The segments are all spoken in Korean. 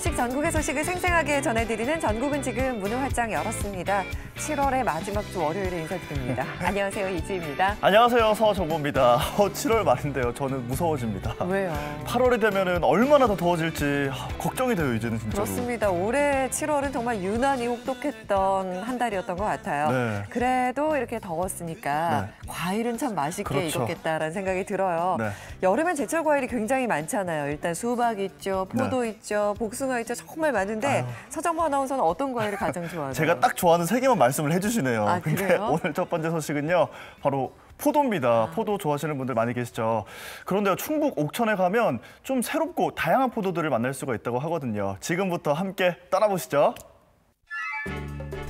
소식, 전국의 소식을 생생하게 전해드리는 전국은 지금 문을 활짝 열었습니다. 7월의 마지막 주 월요일에 인사드립니다. 안녕하세요, 이주희입니다. 안녕하세요, 서정보입니다. 7월 말인데요. 저는 무서워집니다. 왜요? 8월이 되면은 얼마나 더 더워질지 걱정이 돼요, 이제는 진짜로. 그렇습니다. 올해 7월은 정말 유난히 혹독했던 한 달이었던 것 같아요. 네. 그래도 이렇게 더웠으니까 네. 과일은 참 맛있게 그렇죠. 익었겠다라는 생각이 들어요. 네. 여름엔 제철 과일이 굉장히 많잖아요. 일단 수박 있죠, 포도 네. 있죠, 복숭아 있죠. 정말 많은데 아유. 서정보 아나운서는 어떤 과일을 가장 좋아하세요? 제가 딱 좋아하는 세 개만 말씀을 해주시네요. 아, 근데 그래요? 오늘 첫 번째 소식은요, 바로 포도입니다. 포도 좋아하시는 분들 많이 계시죠. 그런데요, 충북 옥천에 가면 좀 새롭고 다양한 포도들을 만날 수가 있다고 하거든요. 지금부터 함께 떠나보시죠.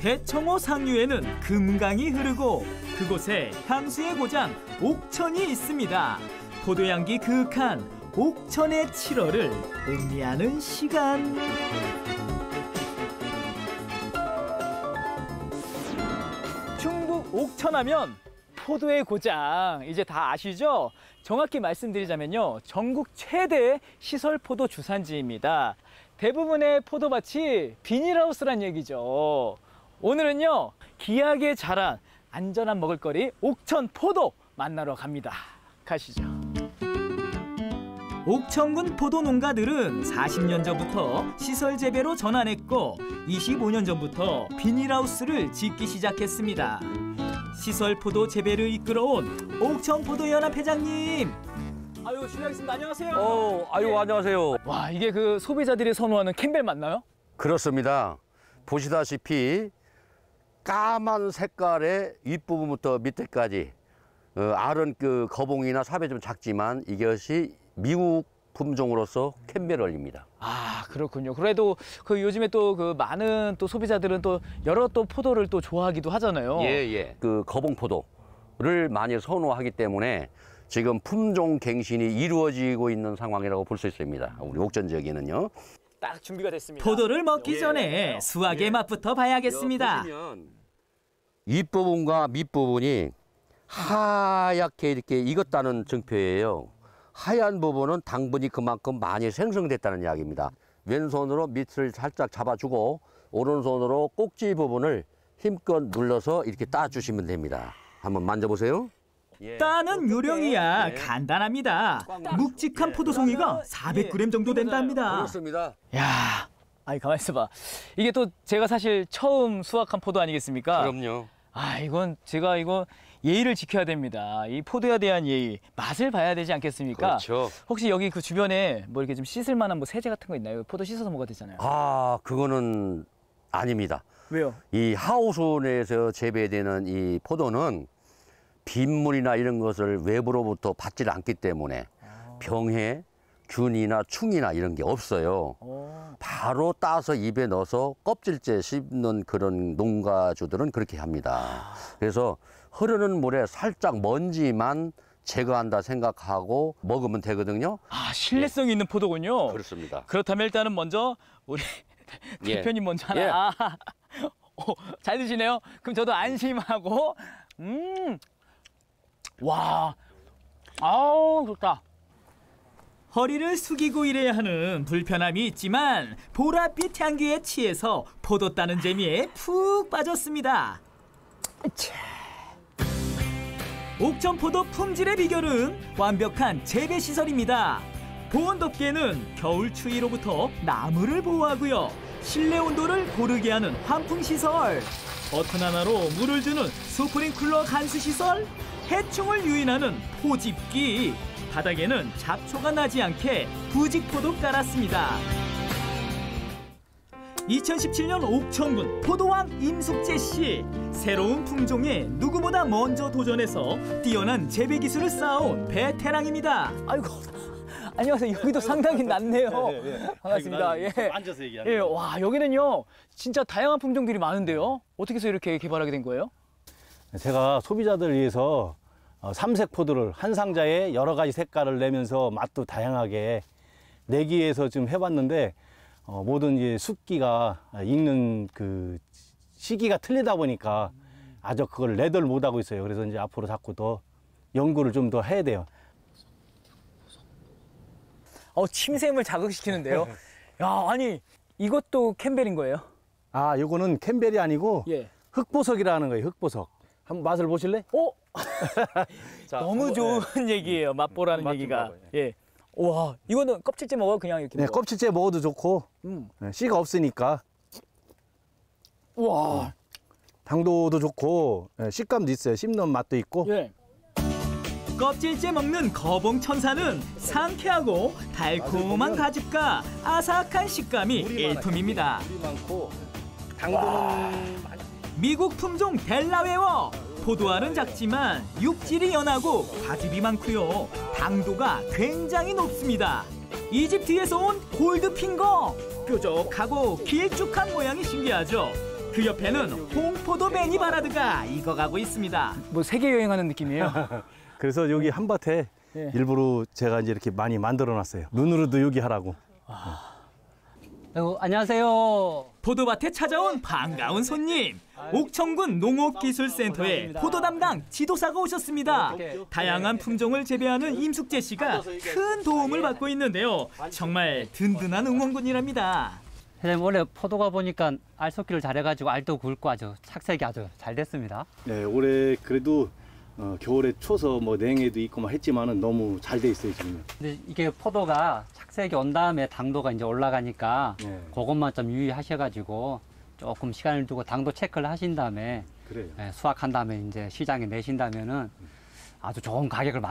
대청호 상류에는 금강이 흐르고 그곳에 향수의 고장 옥천이 있습니다. 포도향기 그윽한 옥천의 7월을 음미하는 시간. 충북 옥천하면 포도의 고장, 이제 다 아시죠? 정확히 말씀드리자면요, 전국 최대 시설 포도 주산지입니다. 대부분의 포도밭이 비닐하우스란 얘기죠. 오늘은요, 귀하게 자란 안전한 먹을거리 옥천 포도 만나러 갑니다. 가시죠. 옥천군 포도 농가들은 40년 전부터 시설 재배로 전환했고 25년 전부터 비닐하우스를 짓기 시작했습니다. 시설 포도 재배를 이끌어온 옥천포도연합 회장님. 아유, 실례하겠습니다. 안녕하세요. 아유, 안녕하세요. 와, 이게 그 소비자들이 선호하는 캠벨 맞나요? 그렇습니다. 보시다시피 까만 색깔의 윗부분부터 밑에까지 알은 그 거봉이나 삽이 좀 작지만 이것이 미국 품종으로서 캠벨얼입니다. 아, 그렇군요. 그래도 그 요즘에 또 그 많은 또 소비자들은 또 여러 또 포도를 또 좋아하기도 하잖아요. 예. 그 거봉포도를 많이 선호하기 때문에 지금 품종 갱신이 이루어지고 있는 상황이라고 볼 수 있습니다. 우리 옥천 지역에는요. 딱 준비가 됐습니다. 포도를 먹기 전에 수확의 맛부터 봐야겠습니다. 보시면 윗부분과 밑부분이 하얗게 이렇게 익었다는 증표예요. 하얀 부분은 당분이 그만큼 많이 생성됐다는 이야기입니다. 왼손으로 밑을 살짝 잡아주고 오른손으로 꼭지 부분을 힘껏 눌러서 이렇게 따주시면 됩니다. 한번 만져보세요. 따는 요령이야 간단합니다. 묵직한 포도송이가 400g 정도 된답니다. 그렇습니다. 야, 아니 가만 있어봐. 이게 또 제가 사실 처음 수확한 포도 아니겠습니까? 그럼요. 아, 이건 제가 이거 예의를 지켜야 됩니다. 이 포도에 대한 예의, 맛을 봐야 되지 않겠습니까? 그렇죠. 혹시 여기 그 주변에 뭐 이렇게 좀 씻을 만한 뭐 세제 같은 거 있나요? 포도 씻어서 먹어도 되잖아요. 아, 그거는 아닙니다. 왜요? 이 하우스 내에서 재배되는 이 포도는 빗물이나 이런 것을 외부로부터 받지 않기 때문에 병해, 균이나 충이나 이런 게 없어요. 바로 따서 입에 넣어서 껍질째 씹는 그런 농가주들은 그렇게 합니다. 그래서 흐르는 물에 살짝 먼지만 제거한다 생각하고 먹으면 되거든요. 아, 신뢰성이 있는 포도군요. 그렇습니다. 그렇다면 일단은 먼저 우리 대표님 먼저 하나. 예. 아, 잘 드시네요. 그럼 저도 안심하고. 와, 아우 좋다. 허리를 숙이고 일해야 하는 불편함이 있지만 보랏빛 향기에 취해서 포도 따는 재미에 푹 빠졌습니다. 옥천 포도 품질의 비결은 완벽한 재배 시설입니다. 보온덮개는 겨울 추위로부터 나무를 보호하고요. 실내 온도를 고르게 하는 환풍 시설, 버튼 하나로 물을 주는 스프링클러 간수 시설, 해충을 유인하는 포집기, 바닥에는 잡초가 나지 않게 부직포도 깔았습니다. 2017년 옥천군 포도왕 임숙재 씨. 새로운 품종에 누구보다 먼저 도전해서 뛰어난 재배 기술을 쌓아온 베테랑입니다. 아이고, 안녕하세요. 여기도 상당히 낮네요. 반갑습니다. 예. 앉아서 얘기하는 예, 와, 여기는요 진짜 다양한 품종들이 많은데요. 어떻게 해서 이렇게 개발하게 된 거예요? 제가 소비자들을 위해서 삼색 포도를 한 상자에 여러 가지 색깔을 내면서 맛도 다양하게 내기 위해서 좀 해봤는데 모든 이제 숙기가 익는 그 시기가 틀리다 보니까 아주 그걸 내덜 못하고 있어요. 그래서 이제 앞으로 자꾸 더 연구를 좀 더 해야 돼요. 침샘을 자극시키는데요. 야, 아니 이것도 캠벨인 거예요? 아, 요거는 캠벨이 아니고 예. 흑보석이라는 거예요. 흑보석. 한번 맛을 보실래? 자, 너무 좋은 얘기예요. 맛보라는 맛 좀 얘기가. 봐봐요. 예. 와, 이거는 껍질째 먹어 그냥 이렇게 네, 먹어? 껍질째 먹어도 좋고 네, 씨가 없으니까 와. 당도도 좋고 네, 식감도 있어요. 씹는 맛도 있고. 예. 껍질째 먹는 거봉 천사는 상쾌하고 달콤한 가죽과 아삭한 식감이 일품입니다. 물이 많고 당도는 미국 품종 델라웨어. 포도알은 작지만 육질이 연하고 과즙이 많고요. 당도가 굉장히 높습니다. 이집트에서 온 골드핑거. 뾰족하고 길쭉한 모양이 신기하죠. 그 옆에는 홍포도 베니바라드가 익어가고 있습니다. 뭐 세계 여행하는 느낌이에요. 그래서 여기 한밭에 예. 일부러 제가 이제 이렇게 많이 만들어 놨어요. 눈으로도 여기 하라고. 아이고, 안녕하세요. 포도밭에 찾아온 반가운 손님. 옥천군 농업기술센터의 포도 담당 지도사가 오셨습니다. 다양한 품종을 재배하는 임숙재 씨가 큰 도움을 받고 있는데요. 정말 든든한 응원군이랍니다. 선생님, 원래 포도가 보니까 알 섞기를 잘해가지고 알도 굵고 아주 착색이 아주 잘 됐습니다. 네, 올해 그래도 겨울에 초서 뭐 냉해도 있고 막 했지만은 너무 잘 돼 있어요 지금. 근데 이게 포도가 착색이 온 다음에 당도가 이제 올라가니까 네. 그것만 좀 유의하셔가지고 조금 시간을 두고 당도 체크를 하신 다음에 그래요. 수확한 다음에 이제 시장에 내신다면은 아주 좋은 가격을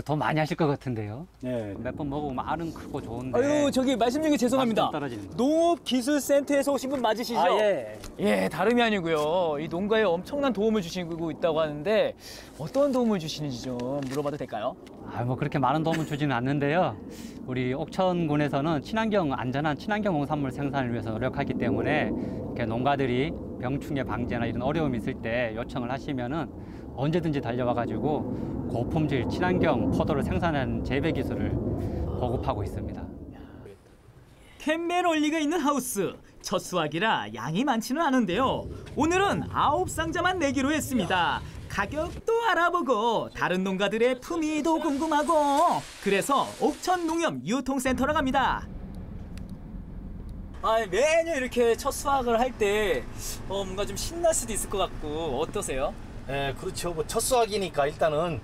더 많이 하실 것 같은데요. 네. 몇 번 먹어보면 알은 크고 좋은데. 아유, 저기 말씀 중에 죄송합니다. 맛이 좀 떨어지는 거. 농업기술센터에서 오신 분 맞으시죠? 아, 예. 예, 다름이 아니고요. 이 농가에 엄청난 도움을 주시고 있다고 하는데 어떤 도움을 주시는지 좀 물어봐도 될까요? 뭐 그렇게 많은 도움을 주지는 않는데요. 우리 옥천군에서는 안전한 친환경 농산물 생산을 위해서 노력하기 때문에 이렇게 농가들이 병충해 방제나 이런 어려움이 있을 때 요청을 하시면은 언제든지 달려와가지고 고품질 친환경 포도를 생산하는 재배 기술을 보급하고 있습니다. 캠벨 올리가 있는 하우스. 첫 수확이라 양이 많지는 않은데요. 오늘은 9상자만 내기로 했습니다. 가격도 알아보고 다른 농가들의 품위도 궁금하고 그래서 옥천농협유통센터로 갑니다. 매년 이렇게 첫 수확을 할 때 뭔가 좀 신날 수도 있을 것 같고 어떠세요? 네, 그렇죠. 뭐 첫 수확이니까 일단은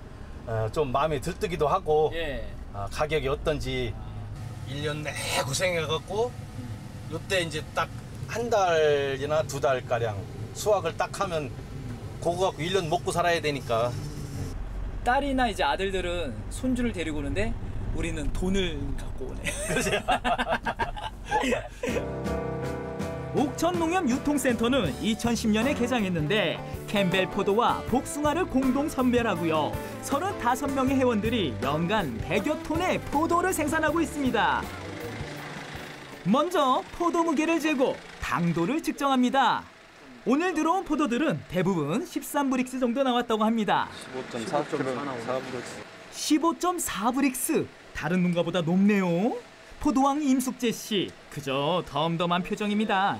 좀 마음에 들뜨기도 하고 예. 가격이 어떤지 1년 내내 고생해갖고 이때 이제 딱 한 달이나 두 달 가량 수확을 딱 하면 그거 갖고 1년 먹고 살아야 되니까. 딸이나 이제 아들들은 손주를 데리고 오는데 우리는 돈을 갖고 오네. 옥천농협유통센터는 2010년에 개장했는데 캠벨 포도와 복숭아를 공동 선별하고요. 35명의 회원들이 연간 100여 톤의 포도를 생산하고 있습니다. 먼저 포도 무게를 재고 당도를 측정합니다. 오늘 들어온 포도들은 대부분 13브릭스 정도 나왔다고 합니다. 15.4브릭스. 다른 농가보다 높네요. 포도왕 임숙재 씨, 그저 덤덤한 표정입니다.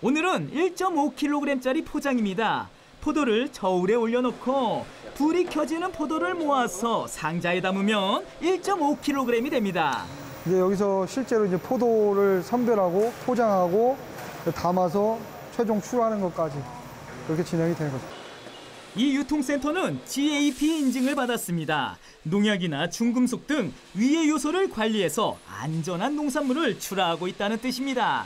오늘은 1.5kg짜리 포장입니다. 포도를 저울에 올려놓고 불이 켜지는 포도를 모아서 상자에 담으면 1.5kg이 됩니다. 이제 여기서 실제로 이제 포도를 선별하고 포장하고 담아서 최종 출하하는 것까지 그렇게 진행이 되는 거죠. 이 유통센터는 GAP 인증을 받았습니다. 농약이나 중금속 등 위해 요소를 관리해서 안전한 농산물을 출하하고 있다는 뜻입니다.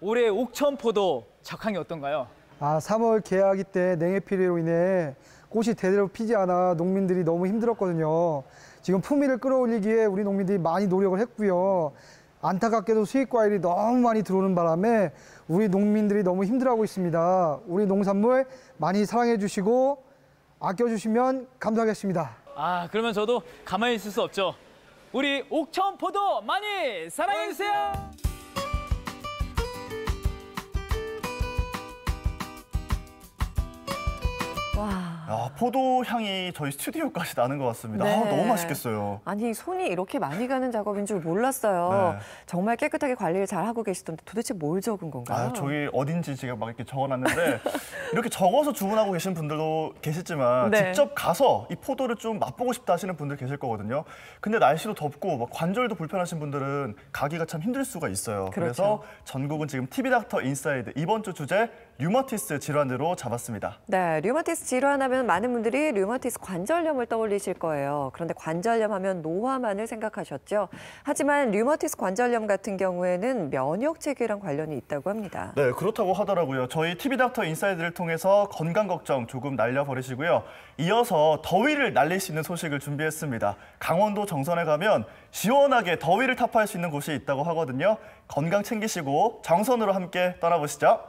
올해 옥천포도 작황이 어떤가요? 3월 개화기 때 냉해 피해로 인해 꽃이 제대로 피지 않아 농민들이 너무 힘들었거든요. 지금 품위를 끌어올리기에 우리 농민들이 많이 노력을 했고요. 안타깝게도 수입 과일이 너무 많이 들어오는 바람에 우리 농민들이 너무 힘들어하고 있습니다. 우리 농산물 많이 사랑해 주시고 아껴주시면 감사하겠습니다. 그러면 저도 가만히 있을 수 없죠. 우리 옥천포도 많이 사랑해주세요. 와. 포도 향이 저희 스튜디오까지 나는 것 같습니다. 네. 너무 맛있겠어요. 아니 손이 이렇게 많이 가는 작업인 줄 몰랐어요. 네. 정말 깨끗하게 관리를 잘 하고 계시던데 도대체 뭘 적은 건가요? 저기 어딘지 제가 막 이렇게 적어놨는데 이렇게 적어서 주문하고 계신 분들도 계시지만 네. 직접 가서 이 포도를 좀 맛보고 싶다 하시는 분들 계실 거거든요. 근데 날씨도 덥고 막 관절도 불편하신 분들은 가기가 참 힘들 수가 있어요. 그렇죠. 그래서 전국은 지금 TV닥터 인사이드 이번 주 주제 류마티스 질환으로 잡았습니다. 네, 류마티스 질환하면 많은 분들이 류마티스 관절염을 떠올리실 거예요. 그런데 관절염 하면 노화만을 생각하셨죠. 하지만 류마티스 관절염 같은 경우에는 면역 체계랑 관련이 있다고 합니다. 네, 그렇다고 하더라고요. 저희 TV닥터 인사이드를 통해서 건강 걱정 조금 날려버리시고요. 이어서 더위를 날릴 수 있는 소식을 준비했습니다. 강원도 정선에 가면 시원하게 더위를 타파할 수 있는 곳이 있다고 하거든요. 건강 챙기시고 정선으로 함께 떠나보시죠.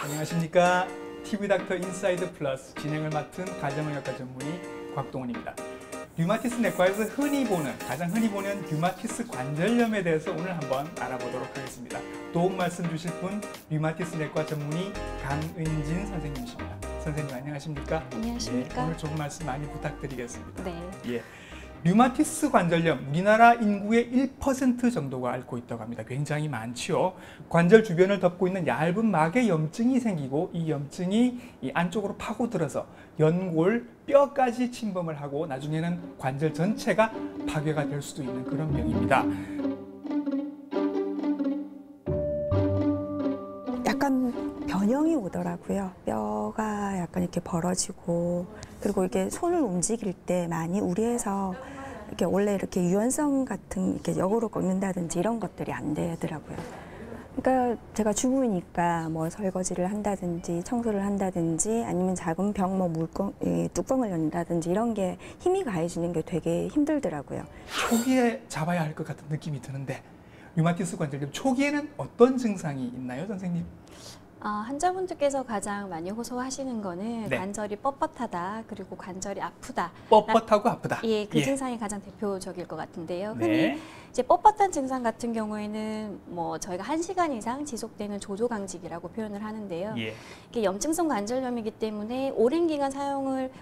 안녕하십니까. TV닥터 인사이드 플러스 진행을 맡은 가정의학과 전문의 곽동훈입니다. 류마티스 내과에서 가장 흔히 보는 류마티스 관절염에 대해서 오늘 한번 알아보도록 하겠습니다. 도움 말씀 주실 분 류마티스 내과 전문의 강은진 선생님이십니다. 선생님 안녕하십니까? 안녕하십니까? 예, 오늘 좋은 말씀 많이 부탁드리겠습니다. 네. 예. 류마티스 관절염, 우리나라 인구의 1% 정도가 앓고 있다고 합니다. 굉장히 많지요. 관절 주변을 덮고 있는 얇은 막에 염증이 생기고 이 염증이 이 안쪽으로 파고들어서 연골, 뼈까지 침범을 하고 나중에는 관절 전체가 파괴가 될 수도 있는 그런 병입니다. 약간 변형이 오더라고요. 뼈가 약간 이렇게 벌어지고, 그리고 이게 손을 움직일 때 많이 우리에서 이렇게 원래 이렇게 유연성 같은 이렇게 역으로 꺾는다든지 이런 것들이 안 되더라고요. 그러니까 제가 주부이니까 뭐 설거지를 한다든지 청소를 한다든지 아니면 작은 병 뭐 뚜껑을 연다든지 이런 게 힘이 가해지는 게 되게 힘들더라고요. 초기에 잡아야 할 것 같은 느낌이 드는데 류마티스 관절염 초기에는 어떤 증상이 있나요, 선생님? 환자분들께서 가장 많이 호소하시는 거는 네. 관절이 뻣뻣하다, 그리고 관절이 아프다. 뻣뻣하고 아프다. 예, 그 증상이 가장 대표적일 것 같은데요. 흔히 네. 이제 뻣뻣한 증상 같은 경우에는 뭐 저희가 1시간 이상 지속되는 조조강직이라고 표현을 하는데요. 예. 이게 염증성 관절염이기 때문에 오랜 기간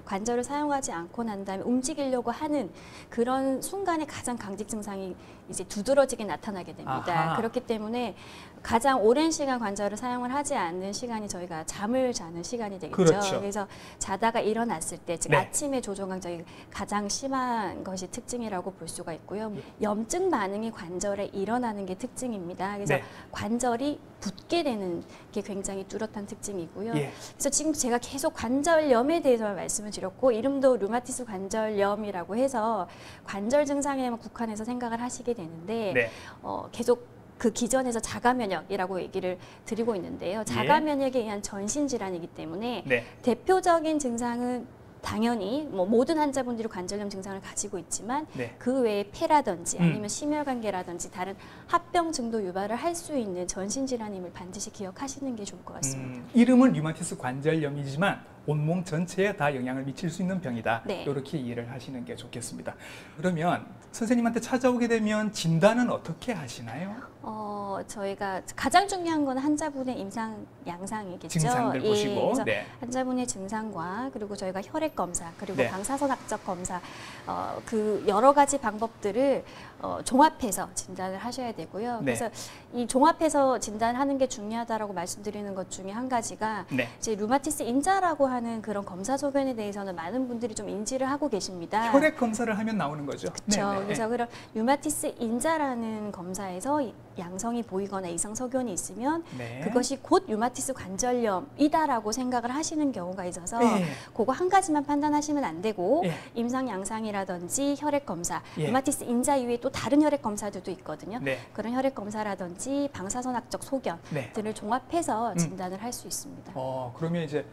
관절을 사용하지 않고 난 다음에 움직이려고 하는 그런 순간에 가장 강직 증상이 이제 두드러지게 나타나게 됩니다. 아하. 그렇기 때문에 가장 오랜 시간 관절을 사용을 하지 않는 시간이 저희가 잠을 자는 시간이 되겠죠. 그렇죠. 그래서 자다가 일어났을 때, 즉 네. 아침에 조조강직이 가장 심한 것이 특징이라고 볼 수가 있고요. 염증 반응이 관절에 일어나는 게 특징입니다. 그래서 네. 관절이 붓게 되는 게 굉장히 뚜렷한 특징이고요. 예. 그래서 지금 제가 계속 관절염에 대해서 말씀을 드렸고, 이름도 류마티스 관절염이라고 해서 관절 증상에만 국한해서 생각을 하시게 되는데 네. 계속 그 기전에서 자가면역이라고 얘기를 드리고 있는데요. 자가면역에 의한 전신질환이기 때문에 네. 대표적인 증상은 당연히 뭐 모든 환자분들이 관절염 증상을 가지고 있지만 네. 그 외에 폐라든지 아니면 심혈관계라든지 다른 합병증도 유발을 할 수 있는 전신질환임을 반드시 기억하시는 게 좋을 것 같습니다. 이름은 류마티스 관절염이지만 온몸 전체에 다 영향을 미칠 수 있는 병이다. 네. 이렇게 이해를 하시는 게 좋겠습니다. 그러면 선생님한테 찾아오게 되면 진단은 어떻게 하시나요? 저희가 가장 중요한 건 환자분의 임상 양상이겠죠. 증상들 보시고. 그래서 네. 환자분의 증상과 그리고 저희가 혈액 검사 그리고 네. 방사선학적 검사 그 여러 가지 방법들을 종합해서 진단을 하셔야 되고요. 네. 그래서 이 종합해서 진단하는 게 중요하다라고 말씀드리는 것 중에 한 가지가 네. 이제 류마티스 인자라고 하는 그런 검사 소견에 대해서는 많은 분들이 좀 인지를 하고 계십니다. 혈액 검사를 하면 나오는 거죠. 그렇죠. 네네. 그래서 그런 류마티스 인자라는 검사에서 양성이 보이거나 이상 소견이 있으면 네. 그것이 곧 류마티스 관절염이다라고 생각을 하시는 경우가 있어서 네. 그거 한 가지만 판단하시면 안 되고 예. 임상 양상이라든지 혈액 검사, 예. 류마티스 인자 이외에 또 다른 혈액 검사들도 있거든요. 네. 그런 혈액 검사라든지 방사선학적 소견들을 네. 종합해서 진단을 할 수 있습니다. 그러면 이제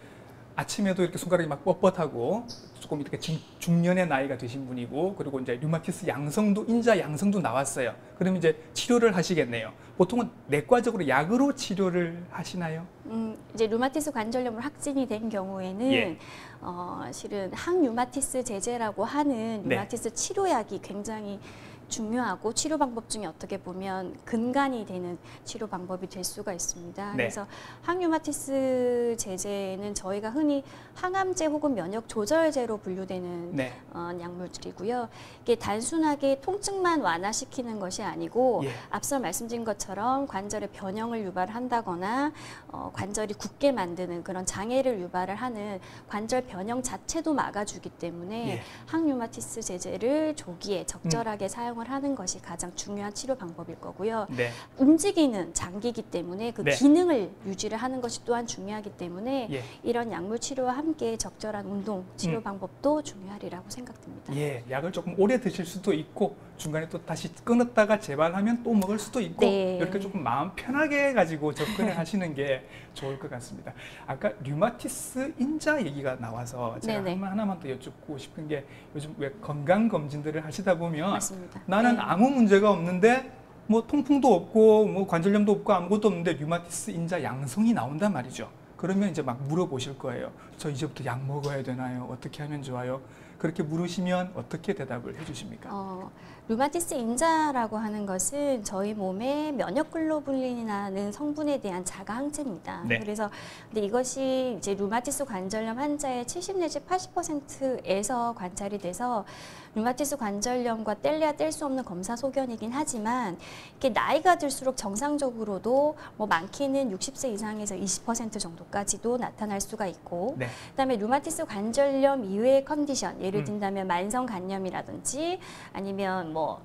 아침에도 이렇게 손가락이 막 뻣뻣하고 조금 이렇게 중년의 나이가 되신 분이고 그리고 이제 류마티스 양성도 인자 양성도 나왔어요. 그럼 이제 치료를 하시겠네요. 보통은 내과적으로 약으로 치료를 하시나요? 이제 류마티스 관절염으로 확진이 된 경우에는 예. 실은 항류마티스 제제라고 하는 네. 류마티스 치료약이 굉장히 중요하고 치료 방법 중에 어떻게 보면 근간이 되는 치료 방법이 될 수가 있습니다. 네. 그래서 항류마티스 제제는 저희가 흔히 항암제 혹은 면역 조절제로 분류되는 네. 약물들이고요. 이게 단순하게 통증만 완화시키는 것이 아니고 예. 앞서 말씀드린 것처럼 관절의 변형을 유발한다거나 관절이 굳게 만드는 그런 장애를 유발을 하는 관절 변형 자체도 막아주기 때문에 예. 항류마티스 제제를 조기에 적절하게 사용을 하는 것이 가장 중요한 치료 방법일 거고요. 네. 움직이는 장기이기 때문에 그 네. 기능을 유지를 하는 것이 또한 중요하기 때문에 예. 이런 약물 치료와 함께 적절한 운동 치료 방법도 중요하리라고 생각됩니다. 예, 약을 조금 오래 드실 수도 있고 중간에 또 다시 끊었다가 재발하면 또 먹을 수도 있고 네. 이렇게 조금 마음 편하게 가지고 접근을 하시는 게 좋을 것 같습니다. 아까 류마티스 인자 얘기가 나와서 제가 네네. 하나만 더 여쭙고 싶은 게 요즘 왜 건강 검진들을 하시다 보면 맞습니다. 나는 네. 아무 문제가 없는데 뭐 통풍도 없고 뭐 관절염도 없고 아무것도 없는데 류마티스 인자 양성이 나온단 말이죠. 그러면 이제 막 물어보실 거예요. 저 이제부터 약 먹어야 되나요? 어떻게 하면 좋아요? 그렇게 물으시면 어떻게 대답을 해주십니까? 류마티스 인자라고 하는 것은 저희 몸에 면역글로불린이라는 성분에 대한 자가 항체입니다. 네. 그래서 근데 이것이 이제 류마티스 관절염 환자의 70 내지 80%에서 관찰이 돼서 류마티스 관절염과 뗄래야 뗄 수 없는 검사 소견이긴 하지만 이렇게 나이가 들수록 정상적으로도 뭐 많게는 60세 이상에서 20% 정도까지도 나타날 수가 있고 네. 그다음에 류마티스 관절염 이외의 컨디션 예를 든다면 만성 간염이라든지 아니면 뭐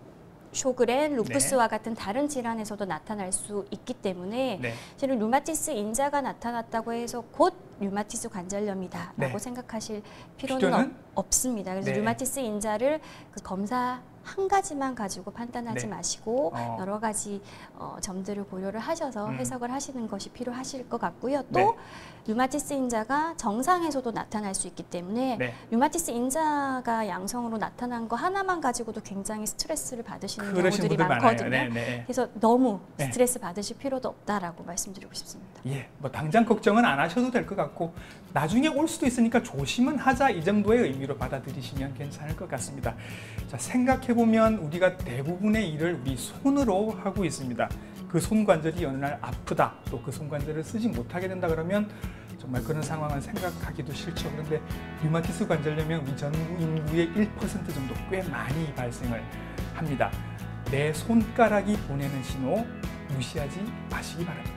쇼그렌, 루푸스와 같은 다른 질환에서도 나타날 수 있기 때문에 네. 실은 류마티스 인자가 나타났다고 해서 곧 류마티스 관절염이다라고 네. 생각하실 필요는 필요는? 없습니다. 그래서 네. 류마티스 인자를 그 검사 한 가지만 가지고 판단하지 네. 마시고 어. 여러 가지 점들을 고려를 하셔서 해석을 하시는 것이 필요하실 것 같고요. 또 네. 류마티스 인자가 정상에서도 나타날 수 있기 때문에 네. 류마티스 인자가 양성으로 나타난 거 하나만 가지고도 굉장히 스트레스를 받으시는 그러신 경우들이 분들 많거든요. 많아요. 네, 네. 그래서 너무 네. 스트레스 받으실 필요도 없다라고 말씀드리고 싶습니다. 예, 뭐 당장 걱정은 안 하셔도 될 것 같고 나중에 올 수도 있으니까 조심은 하자 이 정도의 의미로 받아들이시면 괜찮을 것 같습니다. 자, 생각해보면 우리가 대부분의 일을 우리 손으로 하고 있습니다. 그 손관절이 어느 날 아프다, 또 그 손관절을 쓰지 못하게 된다 그러면 정말 그런 상황은 생각하기도 싫죠. 그런데 류마티스 관절염은 우리 전 인구의 1% 정도 꽤 많이 발생을 합니다. 내 손가락이 보내는 신호 무시하지 마시기 바랍니다.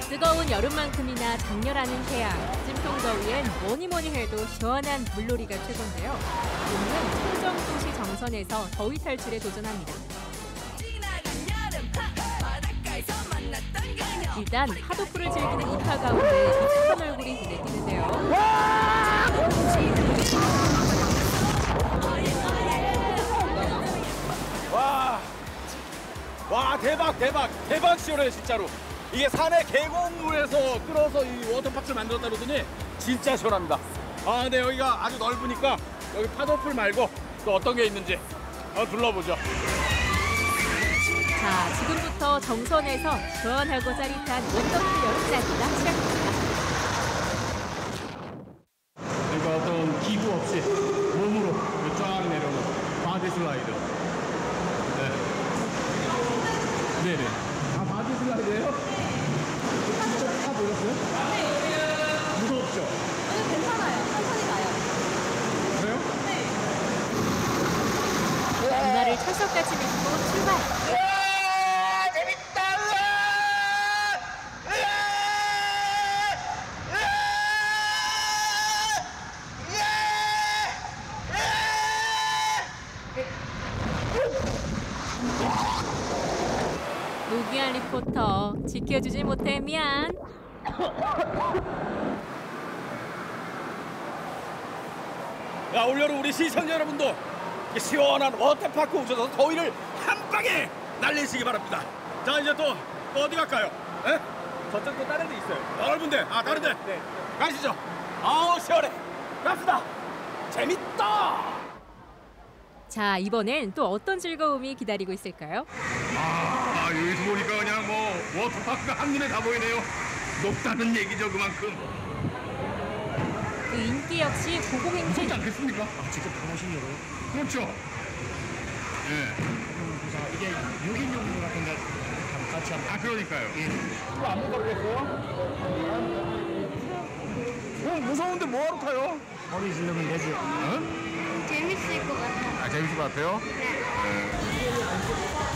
뜨거운 여름만큼이나 장렬하는 태양, 찜통더위엔 뭐니뭐니 해도 시원한 물놀이가 최고인데요. 오늘은 청정도시 정선에서 더위 탈출에 도전합니다. 일단 파도풀을 즐기는 이파 가운데 익숙한 얼굴이 눈에 띄는데요. 와 대박 시원해 진짜로. 이게 산의 계곡물에서 끌어서 이 워터파크를 만들었다 그러더니 진짜 시원합니다. 아 근데 여기가 아주 넓으니까 여기 파도풀 말고 또 어떤 게 있는지 한번 둘러보죠. 자, 지금부터 정선에서 시원하고 짜릿한 원더풀 여름장기가 시작됩니다. 그러니까 어떤 기구 없이 몸으로 쫙 내려오는 바디 슬라이드. 네. 네네. 아, 바디 슬라이드예요? 직접 타보셨어요? 네. 무섭죠? 괜찮아요. 천천히 가요. 그래요? 누나를 철석같이 믿고 출발! 노기한 리포터, 지켜주지 못해 미안. 야 올여름 우리 시청자 여러분도 시원한 워터파크 오셔서 더위를 한 방에 날리시기 바랍니다. 자 이제 또 어디 갈까요? 에? 저쪽 또 다른 데 있어요. 넓은 데. 아 다른 데. 네. 가시죠. 아우 시원해. 갑시다. 재밌다. 자, 이번엔 또 어떤 즐거움이 기다리고 있을까요? 여기서 보니까 그냥 뭐 워터파크가 한눈에 다 보이네요. 높다는 얘기죠, 그만큼. 그 인기 역시 고공행진. 무섭지 않겠습니까? 직접 가보시려고요? 그렇죠. 예. 이게 6인용 같은데 같이 한번. 그러니까요. 이거 안 무섭겠어요? 무서운데 뭐하러 타요? 머리 지르면 되지. 재밌을 것 같아요. 재밌을 것 같아요?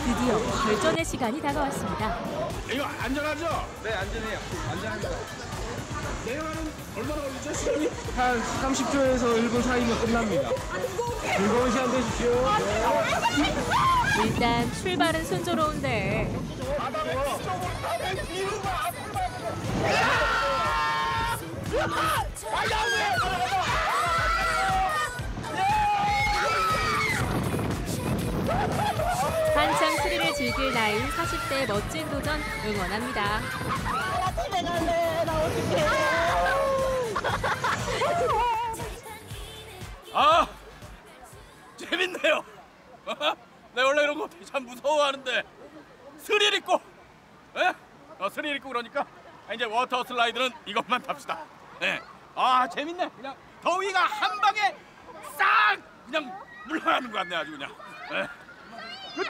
드디어 결전의 시간이 다가왔습니다. 이거 안전하죠? 네, 안전해요. 안전합니다. 내려가는 얼마나 걸리죠, 시간이? 한 30초에서 1분 사이면 끝납니다. 즐거운 시간 되십시오. 일단 출발은 순조로운데 한창 스릴을 즐길 나이인 40대의 멋진 도전 응원합니다. 재밌네요. 내 원래 이런 거 참 무서워하는데 스릴 있고, 스릴 있고 그러니까 이제 워터 슬라이드는 이것만 탑시다. 재밌네. 그냥 더위가 한 방에 싹 그냥 물러나는 것 같네 아주 그냥. 그치?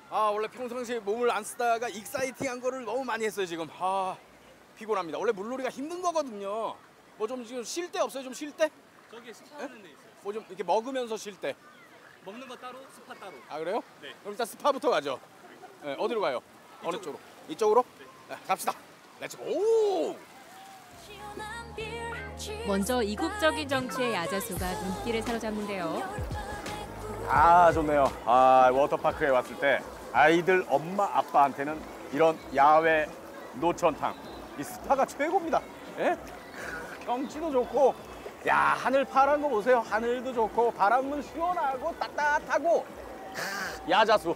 원래 평상시에 몸을 안 쓰다가 익사이팅한 거를 너무 많이 했어요 지금. 피곤합니다. 원래 물놀이가 힘든 거거든요. 뭐 좀 지금 쉴 데 없어요? 좀 쉴 때? 저기 스파하는 데 있어요. 뭐 좀 이렇게 먹으면서 쉴 때. 먹는 거 따로, 스파 따로. 그래요? 네. 그럼 일단 스파부터 가죠. 어디로 가요? 어느 쪽으로? 이쪽으로? 네, 갑시다. 렛츠고! 먼저 이국적인 정치의 야자수가 눈길을 사로잡는데요. 좋네요. 워터파크에 왔을 때 아이들 엄마 아빠한테는 이런 야외 노천탕 이 스파가 최고입니다. 경치도 좋고, 하늘 파란 거 보세요. 하늘도 좋고 바람은 시원하고 따뜻하고 야자수.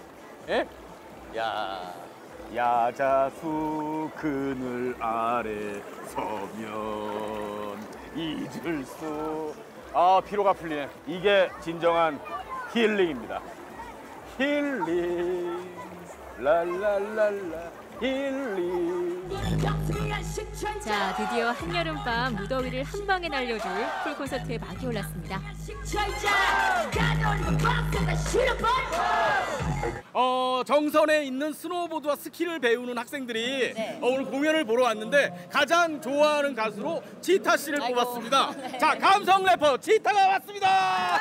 야자수 그늘 아래 서면 잊을 수. 피로가 풀리네. 이게 진정한 힐링입니다. 힐링 랄랄랄라 힐링. 자, 드디어 한여름밤 무더위를 한 방에 날려줄 풀 콘서트의 막이 올랐습니다. 정선에 있는 스노우보드와 스키를 배우는 학생들이 오늘 공연을 보러 왔는데 가장 좋아하는 가수로 지타 씨를 뽑았습니다. 자, 감성 래퍼 지타가 왔습니다.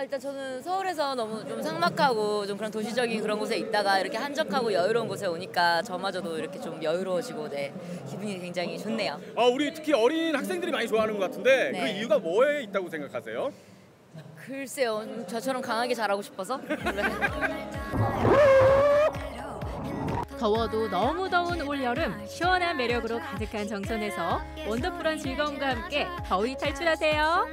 일단 저는 서울에서 너무 좀 삭막하고 좀 그런 도시적인 그런 곳에 있다가 이렇게 한적하고 여유로운 곳에 오니까 저마저도 이렇게 좀 여유로워지고 기분이 굉장히 좋네요. 우리 특히 어린 학생들이 많이 좋아하는 것 같은데 그 이유가 뭐에 있다고 생각하세요? 글쎄요, 저처럼 강하게 잘하고 싶어서. 더워도 너무 더운 올여름 시원한 매력으로 가득한 정선에서 원더풀한 즐거움과 함께 더위 탈출하세요.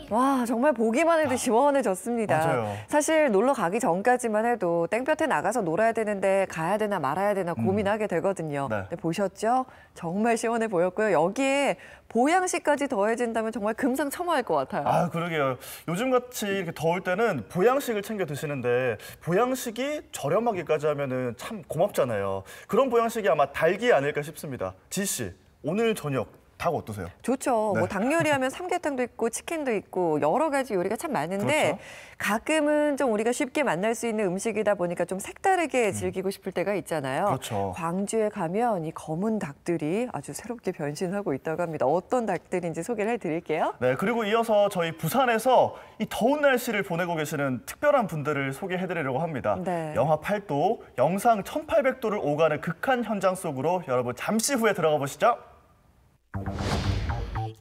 와, 정말 보기만 해도 시원해졌습니다. 맞아요. 사실 놀러 가기 전까지만 해도 땡볕에 나가서 놀아야 되는데 가야 되나 말아야 되나 고민하게 되거든요. 근데 보셨죠? 정말 시원해 보였고요. 여기에 보양식까지 더해진다면 정말 금상첨화일 것 같아요. 그러게요. 요즘같이 이렇게 더울 때는 보양식을 챙겨 드시는데 보양식이 저렴하기까지 하면은 참 고맙잖아요. 그런 보양식이 아마 닭이 아닐까 싶습니다. 지 씨, 오늘 저녁 닭 어떠세요? 좋죠. 네. 뭐 닭 요리하면 삼계탕도 있고 치킨도 있고 여러 가지 요리가 참 많은데 그렇죠. 가끔은 좀 우리가 쉽게 만날 수 있는 음식이다 보니까 좀 색다르게 즐기고 싶을 때가 있잖아요. 그렇죠. 광주에 가면 이 검은 닭들이 아주 새롭게 변신하고 있다고 합니다. 어떤 닭들인지 소개를 해드릴게요. 네, 그리고 이어서 저희 부산에서 이 더운 날씨를 보내고 계시는 특별한 분들을 소개해드리려고 합니다. 네. 영하 8도, 영상 1800도를 오가는 극한 현장 속으로 여러분 잠시 후에 들어가 보시죠.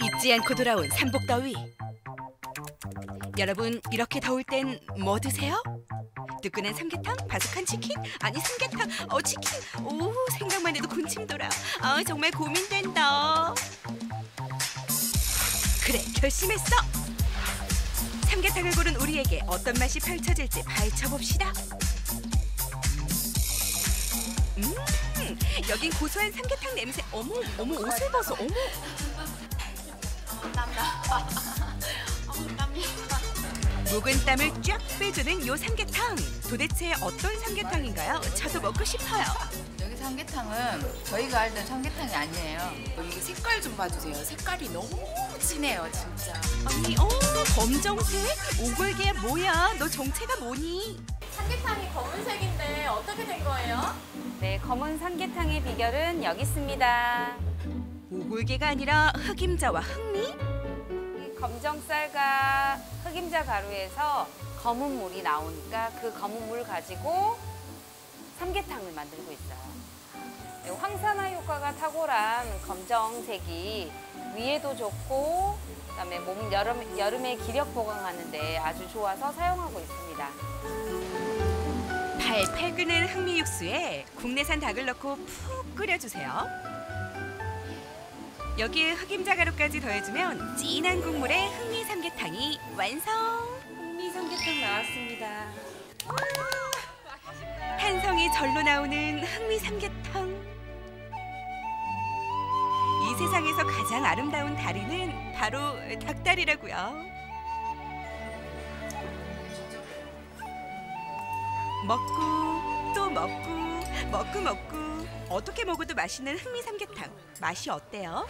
잊지 않고 돌아온 삼복더위. 여러분, 이렇게 더울 땐 뭐 드세요? 뜨끈한 삼계탕? 바삭한 치킨? 아니 삼계탕, 치킨. 오, 생각만 해도 군침 돌아. 정말 고민된다. 그래, 결심했어. 삼계탕을 고른 우리에게 어떤 맛이 펼쳐질지 파헤쳐봅시다. 여긴 고소한 삼계탕 냄새. 어머 어머 옷을 벗어. 어머. 묵은 땀을 쫙 빼주는 요 삼계탕. 도대체 어떤 삼계탕인가요? 저도 먹고 싶어요. 여기 삼계탕은 저희가 알던 삼계탕이 아니에요. 이게 색깔 좀 봐주세요. 색깔이 너무 진해요, 진짜. 아니, 검정색? 오골개 뭐야? 너 정체가 뭐니? 삼계탕이 검은색인데 어떻게 된 거예요? 네, 검은 삼계탕의 비결은 여기 있습니다. 오골개가 아니라 흑임자와 흑미? 이 검정 쌀과 흑임자 가루에서 검은 물이 나오니까 그 검은 물 가지고 삼계탕을 만들고 있어요. 네, 황산화 효과가 탁월한 검정색이 위에도 좋고 그다음에 몸 여름에 기력 보강하는 데 아주 좋아서 사용하고 있습니다. 팔팔 끓는 흑미 육수에 국내산 닭을 넣고 푹 끓여주세요. 여기에 흑임자 가루까지 더해주면 진한 국물에 흑미 삼계탕이 완성! 흑미 삼계탕 나왔습니다. 한성이 절로 나오는 흑미 삼계탕. 이 세상에서 가장 아름다운 다리는 바로 닭다리라고요. 먹고 또 먹고 어떻게 먹어도 맛있는 흑미 삼계탕. 맛이 어때요?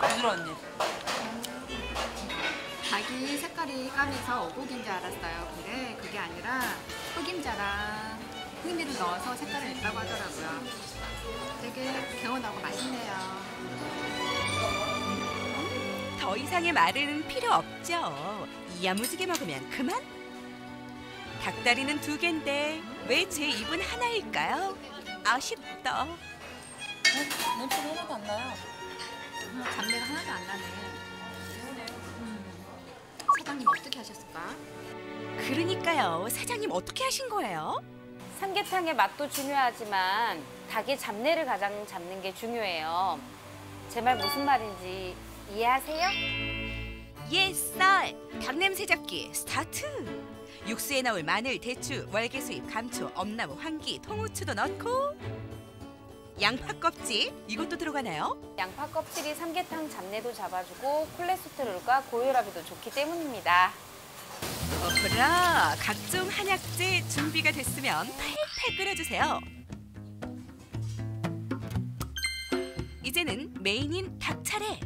부드러웠네. 닭이 색깔이 까매서 어묵인 줄 알았어요. 근데 그게 아니라 흑임자랑 흑미를 넣어서 색깔을 냈다고 하더라고요. 되게 개운하고 맛있네요. 더 이상의 말은 필요 없죠. 야무지게 먹으면 그만. 닭다리는 2개인데 왜 제 입은 하나일까요? 아쉽다. 냄새가 하나도 안 나요. 잡내가 하나도 안 나네. 사장님 어떻게 하셨을까? 그러니까요. 사장님 어떻게 하신 거예요? 삼계탕의 맛도 중요하지만 닭의 잡내를 가장 잡는 게 중요해요. 제 말 무슨 말인지 이해하세요? 예쌀! 닭냄새 잡기 스타트! 육수에 넣을 마늘, 대추, 월계수잎, 감초, 엄나무, 황기, 통후추도 넣고 양파 껍질 이것도 들어가나요? 양파 껍질이 삼계탕 잡내도 잡아주고 콜레스테롤과 고혈압에도 좋기 때문입니다. 어허라! 각종 한약재 준비가 됐으면 팔팔 끓여주세요. 이제는 메인인 닭 차례.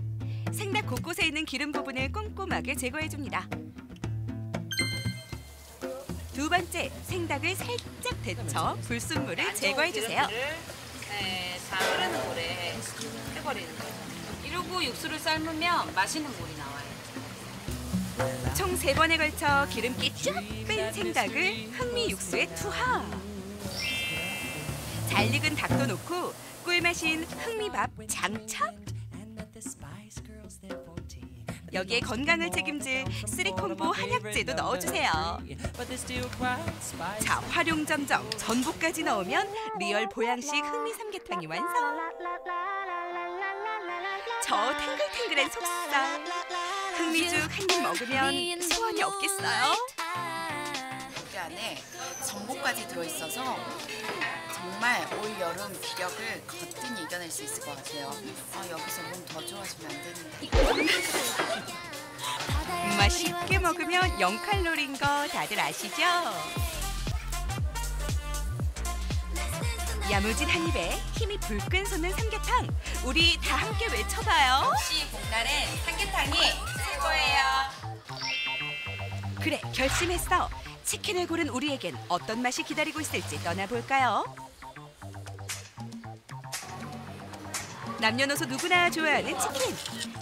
생닭 곳곳에 있는 기름 부분을 꼼꼼하게 제거해줍니다. 두 번째, 생닭을 살짝 데쳐 불순물을 제거해주세요. 네, 다 흐르는 물에 해버리는 거예요. 이러고 육수를 삶으면 맛있는 물이 나와요. 총 3번에 걸쳐 기름기 쫙 뺀 생닭을 흑미 육수에 투하. 잘 익은 닭도 넣고 꿀맛인 흑미밥 장착. 여기에 건강을 책임질 쓰리콤보 한약재도 넣어주세요. 자, 활용점정 전복까지 넣으면 리얼 보양식 흑미 삼계탕이 완성. 저 탱글탱글한 속살. 흑미죽 한 입 먹으면 소원이 없겠어요? 여기 안에 전복까지 들어있어서 정말 올 여름 기력을 거뜬히 이겨낼 수 있을 것 같아요. 여기서 몸 더 좋아지면 안 되는데. 맛있게 먹으면 0칼로리인 거 다들 아시죠? 야무진 한 입에 힘이 불끈 솟는 삼계탕. 우리 다 함께 외쳐봐요. 역시 복날엔 삼계탕이 최고예요. 그래, 결심했어. 치킨을 고른 우리에겐 어떤 맛이 기다리고 있을지 떠나볼까요? 남녀노소 누구나 좋아하는 치킨.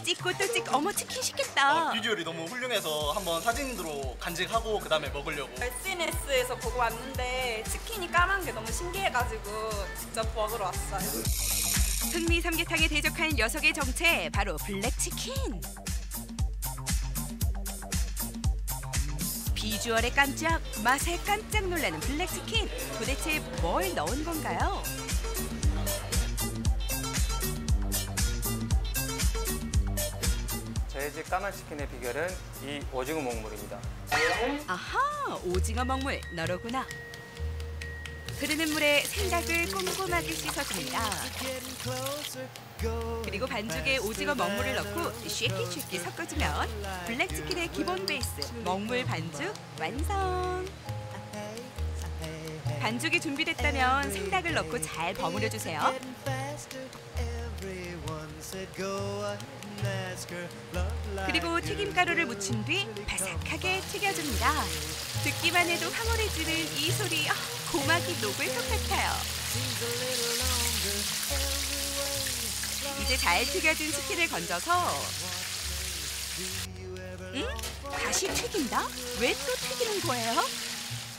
찍고 또 찍고 어머 치킨 시켰다. 비주얼이 너무 훌륭해서 한번 사진으로 간직하고 그다음에 먹으려고. SNS에서 보고 왔는데 치킨이 까만 게 너무 신기해가지고 직접 먹으러 왔어요. 흑미 삼계탕에 대적한 녀석의 정체 바로 블랙치킨. 비주얼에 깜짝, 맛에 깜짝 놀라는 블랙치킨. 도대체 뭘 넣은 건가요? 제 내지 까만 치킨의 비결은 이 오징어 먹물입니다. 아하, 오징어 먹물 너로구나. 흐르는 물에 생닭을 꼼꼼하게 씻어줍니다. 그리고 반죽에 오징어 먹물을 넣고 쉐끼쉐끼 섞어주면 블랙치킨의 기본 베이스 먹물 반죽 완성. 반죽이 준비됐다면 생닭을 넣고 잘 버무려주세요. 그리고 튀김가루를 묻힌 뒤 바삭하게 튀겨줍니다. 듣기만 해도 황홀해지는 이 소리, 고막이 녹을 것 같아요. 이제 잘 튀겨진 치킨을 건져서 다시 튀긴다? 왜 또 튀기는 거예요?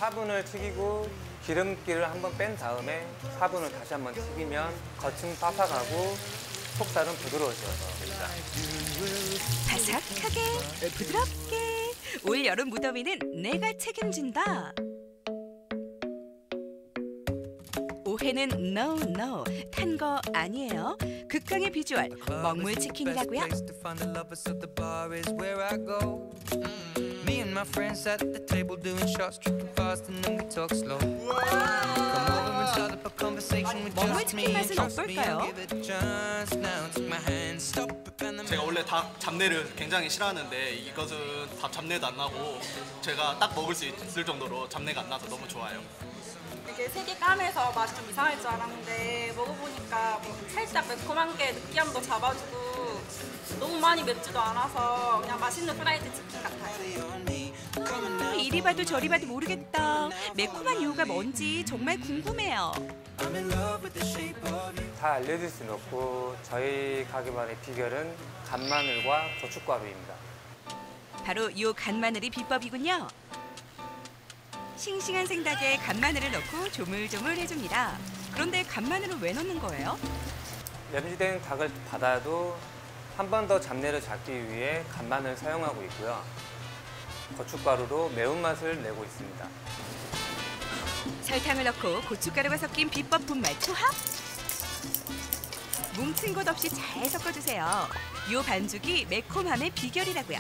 4분을 튀기고 기름기를 한번 뺀 다음에 4분을 다시 한번 튀기면 겉은 바삭하고 속살은 부드러워져서 됩니다. 바삭하게 부드럽게 올 여름 무더위는 내가 책임진다. 오해는 no, 탄 거 아니에요. 극강의 비주얼 먹물 치킨이라고요. Me and my friends at the table doing shots, tripping fast, and then we talk slow. Come over and start up a conversation with just me. Trust me, I'll give it a chance. Now take my hand, stop it, and then. 제가 원래 닭 잡내를 굉장히 싫어하는데 이것은 닭 잡내도 안 나고 제가 딱 먹을 수 있을 정도로 잡내가 안 나서 너무 좋아요. 이게 색이 까매서 맛이 좀 이상할 줄 알았는데 먹어보니까 뭐 살짝 매콤한 게 느끼함도 잡아주고 너무 많이 맵지도 않아서 그냥 맛있는 프라이드 치킨 같아요. 이리 봐도 저리 봐도 모르겠다. 매콤한 이유가 뭔지 정말 궁금해요. 다 알려줄 수는 없고 저희 가게만의 비결은 간마늘과 고춧가루입니다. 바로 이 간마늘이 비법이군요. 싱싱한 생닭에 간마늘을 넣고 조물조물 해줍니다. 그런데 간마늘은 왜 넣는 거예요? 염지된 닭을 받아도 한 번 더 잡내를 잡기 위해 간마늘을 사용하고 있고요. 고춧가루로 매운맛을 내고 있습니다. 설탕을 넣고 고춧가루가 섞인 비법 분말 초합. 뭉친 곳 없이 잘 섞어주세요. 이 반죽이 매콤함의 비결이라고요.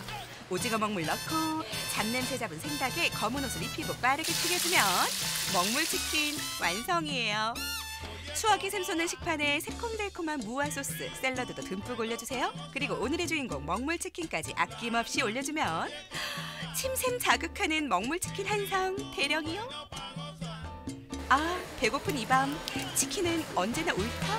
오징어 먹물 넣고 잡냄새 잡은 생닭에 검은 옷을 입히고 빠르게 튀겨주면 먹물 치킨 완성이에요. 추억이 샘솟는 식판에 새콤달콤한 무화 소스, 샐러드도 듬뿍 올려주세요. 그리고 오늘의 주인공 먹물 치킨까지 아낌없이 올려주면 침샘 자극하는 먹물 치킨 한상 대령이요. 아, 배고픈 이 밤 치킨은 언제나 옳다.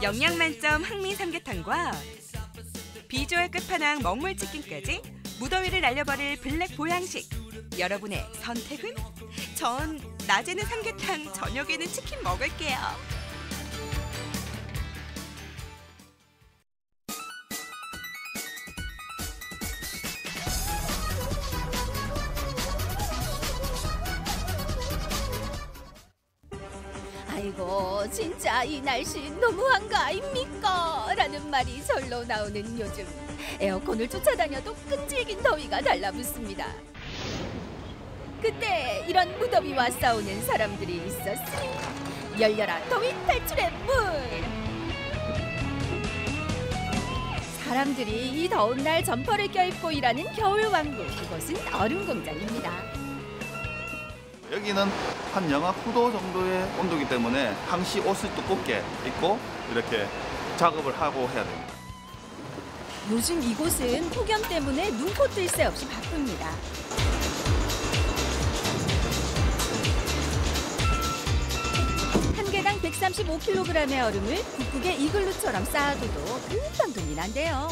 영양 만점 항미 삼계탕과 비주얼 끝판왕 먹물 치킨까지 무더위를 날려버릴 블랙 보양식. 여러분의 선택은? 전 낮에는 삼계탕, 저녁에는 치킨 먹을게요. 아이고 진짜 이 날씨 너무한 거 아닙니까? 라는 말이 절로 나오는 요즘 에어컨을 쫓아다녀도 끈질긴 더위가 달라붙습니다. 그때 이런 무더위와 싸우는 사람들이 있었으니 열려라 더위 탈출의 문! 사람들이 이 더운 날 점퍼를 껴입고 일하는 겨울왕국, 그곳은 얼음공장입니다. 여기는 한 영하 9도 정도의 온도이기 때문에 항시 옷을 두껍게 입고 이렇게 작업을 하고 해야 됩니다. 요즘 이곳은 폭염 때문에 눈코 뜰 새 없이 바쁩니다. 한 개당 135kg의 얼음을 북극의 이글루처럼 쌓아둬도 금방 돈이 난대요.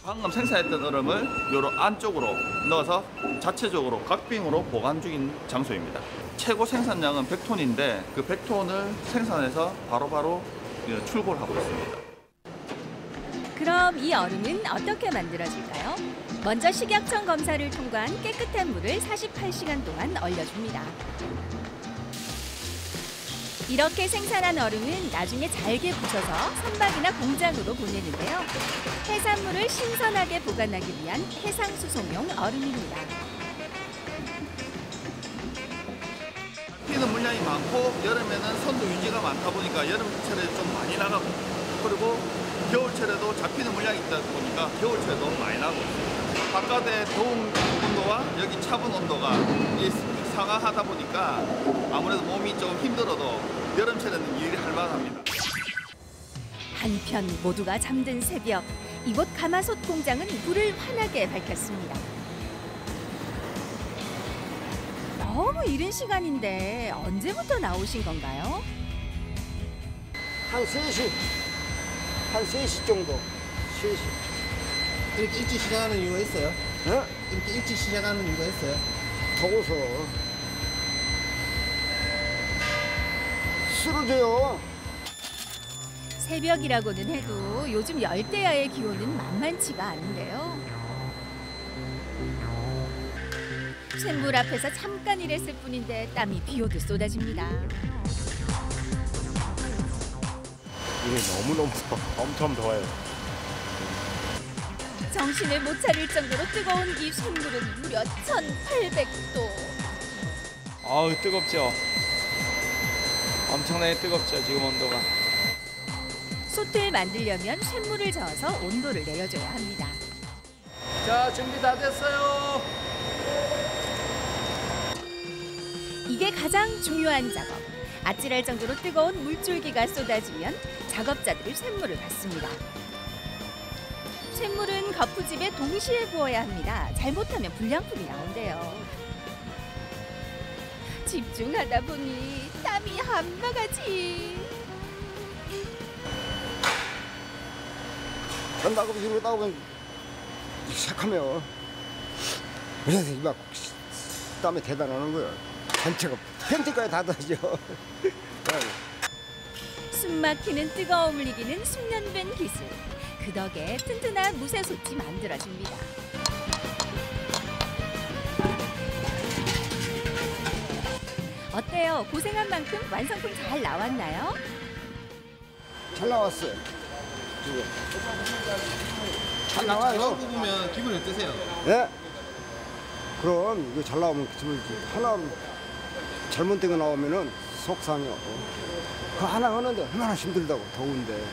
방금 생산했던 얼음을 요런 안쪽으로 넣어서 자체적으로 각빙으로 보관 중인 장소입니다. 최고 생산량은 100톤인데 그 100톤을 생산해서 바로바로 출고를 하고 있습니다. 그럼 이 얼음은 어떻게 만들어질까요? 먼저 식약청 검사를 통과한 깨끗한 물을 48시간 동안 얼려줍니다. 이렇게 생산한 얼음은 나중에 잘게 부셔서 선박이나 공장으로 보내는데요. 해산물을 신선하게 보관하기 위한 해상수송용 얼음입니다. 피는 물량이 많고 여름에는 선도 유지가 많다 보니까 여름철에 좀 많이 나가고, 그리고 겨울철에도 잡히는 물량이 있다 보니까 겨울철에도 많이 나고 있습니다. 바깥의 더운 온도와 여기 차분 온도가 상하하다 보니까 아무래도 몸이 좀 힘들어도 여름철에는 일이 할만합니다. 한편 모두가 잠든 새벽, 이곳 가마솥 공장은 불을 환하게 밝혔습니다. 너무 이른 시간인데 언제부터 나오신 건가요? 한 3시 정도. 3시. 이렇게 일찍 시작하는 이유가 있어요? 네? 이렇게 일찍 시작하는 이유가 있어요? 더워서. 쓰러져요. 새벽이라고는 해도 요즘 열대야의 기온은 만만치가 않은데요. 샘물 앞에서 잠깐 일했을 뿐인데 땀이 비오듯 쏟아집니다. 이게 너무너무 엄청 더워요. 정신을 못 차릴 정도로 뜨거운 이 샘물은 무려 1800도. 아우 뜨겁죠. 엄청나게 뜨겁죠 지금 온도가. 솥을 만들려면 샘물을 저어서 온도를 내려줘야 합니다. 자, 준비 다 됐어요. 이게 가장 중요한 작업. 아찔할 정도로 뜨거운 물줄기가 쏟아지면 작업자들이 샘물을 받습니다. 샘물은 거푸집에 동시에 부어야 합니다. 잘못하면 불량품이 나온대요. 집중하다 보니 땀이 한 바가지. 전나고 이러다 보면 시작하면 그래서 막 땀이 대단하는 거예요. 전체가 팬티까지 다 젖죠. 숨 막히는 뜨거움을 이기는 숙련된 기술. 그 덕에 튼튼한 무쇠솥이 만들어집니다. 어때요? 고생한 만큼 완성품 잘 나왔나요? 잘 나왔어요. 잘 나와요. 나온 거 보면 기분이 어떠세요? 네. 그럼 이거 잘 나오면 기분이 하나 잘못된 거 나오면은 속상해요. 그 하나 하는데 얼마나 힘들다고 더운데.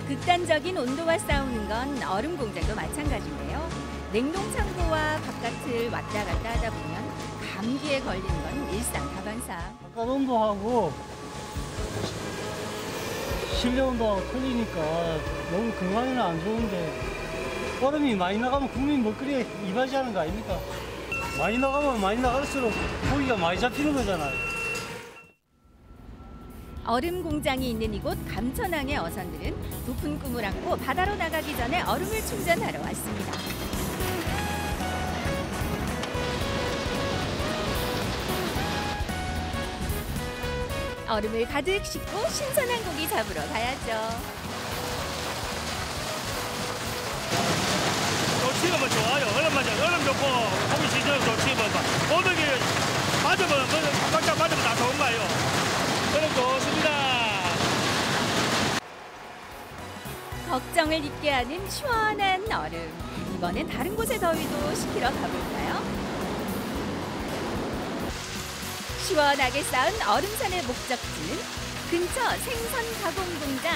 극단적인 온도와 싸우는 건 얼음 공장도 마찬가지인데요. 냉동 창고와 바깥을 왔다 갔다 하다 보면 감기에 걸리는 건 일상다반사. 바깥 온도하고 실내 온도하고 틀리니까 너무 건강에는 안 좋은데 얼음이 많이 나가면 국민 먹거리에 이바지하는 거 아닙니까? 많이 나가면 많이 나갈수록 고기가 많이 잡히는 거잖아요. 얼음 공장이 있는 이곳 감천항의 어선들은 높은 꿈을 안고 바다로 나가기 전에 얼음을 충전하러 왔습니다. 얼음을 가득 싣고 신선한 고기 잡으러 가야죠. 좋지면 좋아요. 얼음 맞아. 얼음 좋고 고기 시즌은 좋지만 모든 게 맞으면 각각 맞으면 다 좋은가요? 얼음 좋습니다. 걱정을 잊게 하는 시원한 얼음. 이번엔 다른 곳의 더위도 식히러 가볼까요? 시원하게 쌓은 얼음산의 목적지는 근처 생선 가공 공장.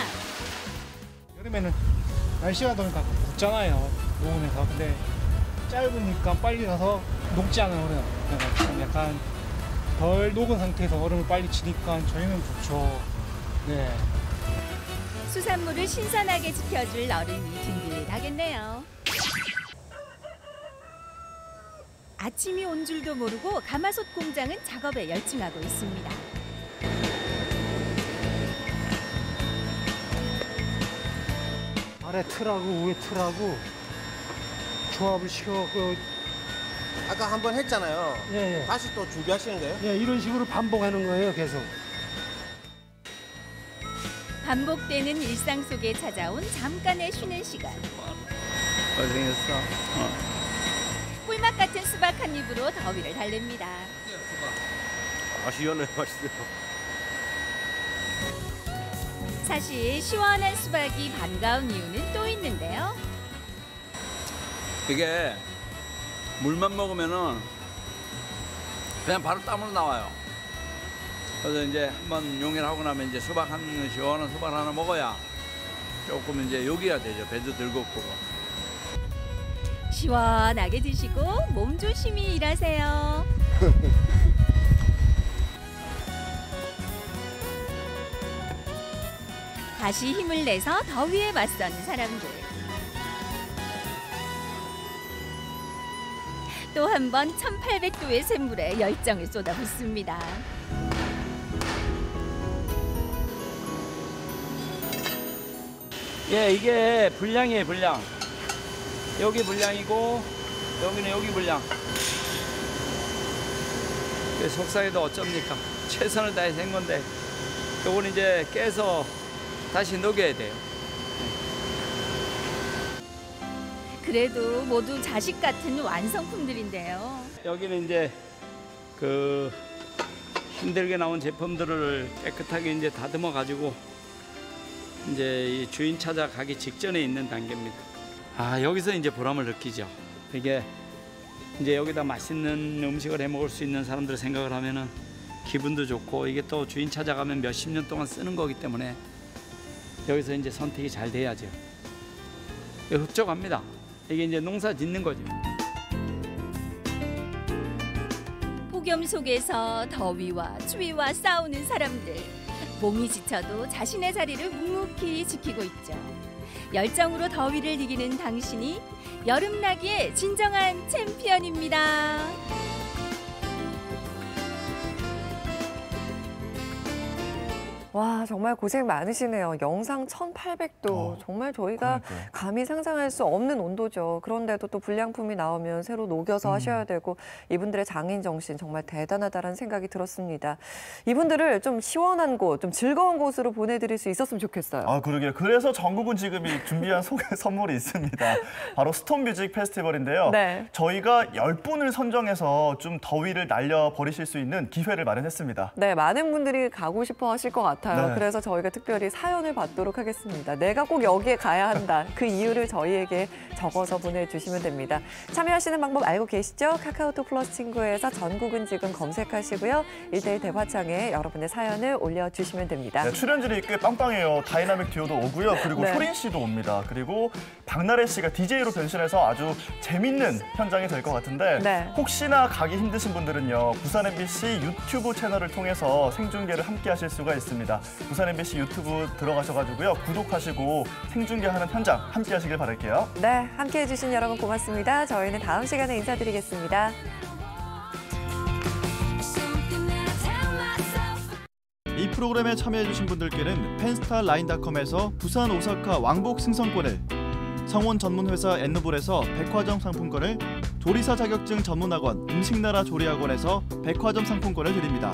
여름에는 날씨가 더우니까 붓잖아요. 노원에서. 근데 짧으니까 빨리 가서 녹지 않은 얼음. 약간 덜 녹은 상태에서 얼음을 빨리 치니까 저희는 좋죠. 네. 수산물을 신선하게 지켜줄 얼음이 든든하겠네요. 아침이 온 줄도 모르고 가마솥 공장은 작업에 열중하고 있습니다. 아래 틀하고 위에 틀하고 조합을 시켜갖고 아까 한 번 했잖아요. 예, 예. 다시 또 준비하시는 거예요? 예, 이런 식으로 반복하는 거예요, 계속. 반복되는 일상 속에 찾아온 잠깐의 쉬는 시간. 고생했어. 꿀맛 같은 수박 한 입으로 더위를 달랩니다. 시원해 맛있어요. 사실 시원한 수박이 반가운 이유는 또 있는데요. 이게 물만 먹으면은 그냥 바로 땀으로 나와요. 그래서 이제 한번 용해를 하고 나면 이제 수박 시원한 수박 하나 먹어야 조금 이제 요기가 되죠. 배도 덜 고프고. 시원하게 드시고 몸 조심히 일하세요. 다시 힘을 내서 더위에 맞서는 사람들. 또 한 번 1800도의 샘물에 열정을 쏟아붓습니다. 예, 이게 분량이에요, 분량. 여기 분량이고 여기는 여기 분량. 속상해도 어쩝니까? 최선을 다해서 한 건데 요건 이제 깨서 다시 녹여야 돼요. 그래도 모두 자식 같은 완성품들인데요. 여기는 이제 그 힘들게 나온 제품들을 깨끗하게 이제 다듬어 가지고 이제 이 주인 찾아가기 직전에 있는 단계입니다. 아, 여기서 이제 보람을 느끼죠. 이게 이제 여기다 맛있는 음식을 해 먹을 수 있는 사람들 생각을 하면은 기분도 좋고, 이게 또 주인 찾아가면 몇십 년 동안 쓰는 거기 때문에 여기서 이제 선택이 잘 돼야죠. 흡족합니다. 이게 이제 농사 짓는 거죠. 폭염 속에서 더위와 추위와 싸우는 사람들. 몸이 지쳐도 자신의 자리를 묵묵히 지키고 있죠. 열정으로 더위를 이기는 당신이 여름나기의 진정한 챔피언입니다. 와, 정말 고생 많으시네요. 영상 1800도. 정말 저희가 그러니까요. 감히 상상할 수 없는 온도죠. 그런데도 또 불량품이 나오면 새로 녹여서 하셔야 되고, 이분들의 장인 정신 정말 대단하다는 생각이 들었습니다. 이분들을 좀 시원한 곳, 좀 즐거운 곳으로 보내드릴 수 있었으면 좋겠어요. 아, 그러게요. 그래서 전국은 지금 준비한 선물이 있습니다. 바로 스톤뮤직 페스티벌인데요. 네. 저희가 10분을 선정해서 좀 더위를 날려버리실 수 있는 기회를 마련했습니다. 네, 많은 분들이 가고 싶어 하실 것 같아요. 네. 그래서 저희가 특별히 사연을 받도록 하겠습니다. 내가 꼭 여기에 가야 한다. 그 이유를 저희에게 적어서 보내주시면 됩니다. 참여하시는 방법 알고 계시죠? 카카오톡 플러스 친구에서 전국은 지금 검색하시고요. 1대1 대화창에 여러분의 사연을 올려주시면 됩니다. 네, 출연진이 꽤 빵빵해요. 다이나믹 듀오도 오고요. 그리고 네. 효린 씨도 옵니다. 그리고 박나래 씨가 DJ로 변신해서 아주 재밌는 현장이 될 것 같은데 네. 혹시나 가기 힘드신 분들은요. 부산 MBC 유튜브 채널을 통해서 생중계를 함께 하실 수가 있습니다. 부산 MBC 유튜브 들어가셔가지고요. 구독하시고 생중계하는 현장 함께 하시길 바랄게요. 네, 함께해 주신 여러분 고맙습니다. 저희는 다음 시간에 인사드리겠습니다. 이 프로그램에 참여해주신 분들께는 펜스타라인닷컴에서 부산 오사카 왕복 승선권을, 성원 전문회사 엔노블에서 백화점 상품권을, 조리사 자격증 전문학원 음식나라 조리학원에서 백화점 상품권을 드립니다.